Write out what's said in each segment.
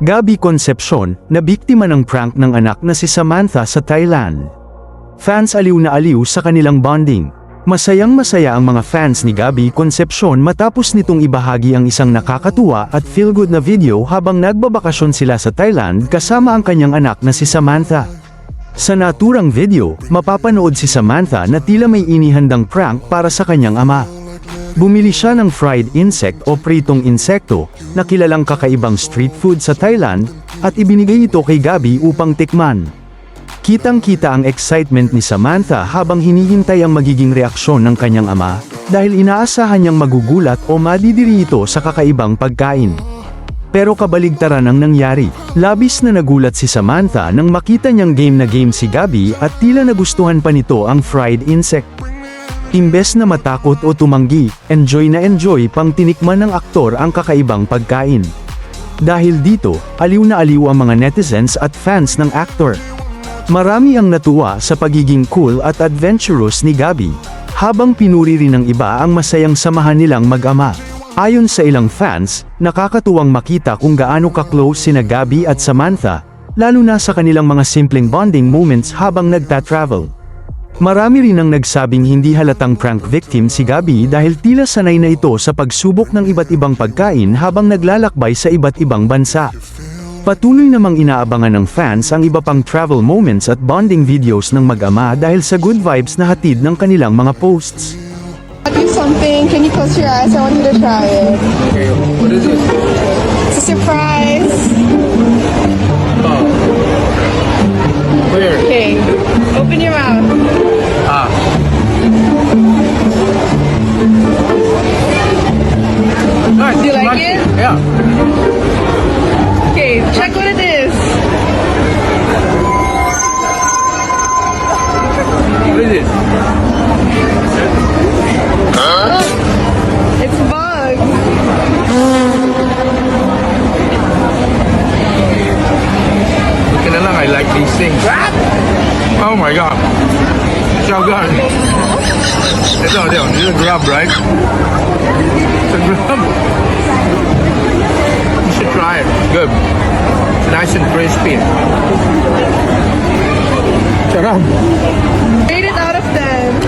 Gabby Concepcion, na biktima ng prank ng anak na si Samantha sa Thailand. Fans aliw na aliw sa kanilang bonding. Masayang-masaya ang mga fans ni Gabby Concepcion matapos nitong ibahagi ang isang nakakatuwa at feel-good na video habang nagbabakasyon sila sa Thailand kasama ang kanyang anak na si Samantha. Sa naturang video, mapapanood si Samantha na tila may inihandang prank para sa kanyang ama. Bumili siya ng fried insect o pritong insekto, na kilalang kakaibang street food sa Thailand, at ibinigay ito kay Gabby upang tikman. Kitang-kita ang excitement ni Samantha habang hinihintay ang magiging reaksyon ng kanyang ama, dahil inaasahan niyang magugulat o madidiri ito sa kakaibang pagkain. Pero kabaligtaran ang nangyari. Labis na nagulat si Samantha nang makita niyang game na game si Gabby at tila nagustuhan pa nito ang fried insect. Imbes na matakot o tumanggi, enjoy pang tinikman ng aktor ang kakaibang pagkain. Dahil dito, aliw na aliw ang mga netizens at fans ng aktor. Marami ang natuwa sa pagiging cool at adventurous ni Gabby, habang pinuri rin ng iba ang masayang samahan nilang mag-ama. Ayon sa ilang fans, nakakatuwang makita kung gaano ka-close sina Gabby at Samantha, lalo na sa kanilang mga simpleng bonding moments habang nagta-travel. Marami rin ang nagsabing hindi halatang prank victim si Gabby dahil tila sanay na ito sa pagsubok ng iba't ibang pagkain habang naglalakbay sa iba't ibang bansa. Patuloy namang inaabangan ng fans ang iba pang travel moments at bonding videos ng mag-ama dahil sa good vibes na hatid ng kanilang mga posts. I'll do something. Can you close your eyes? I want you to try it. Okay, what is it? It's a surprise. Oh. Where? Okay. Open your mouth. Ah. Nice. Do you like it? Yeah. Okay, check what it is. What is it? It's bugs. Looking at I like these things. Oh my god. So good. This is a grub, right? It's a grub. You should try it. Good. It's nice and crispy. Sarap. Rate it out of 10.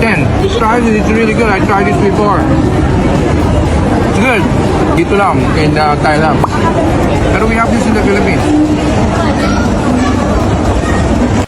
10. Just try it. It's really good. I tried it before. It's good. Dito lang in Thailand. Pero we have this in the Philippines.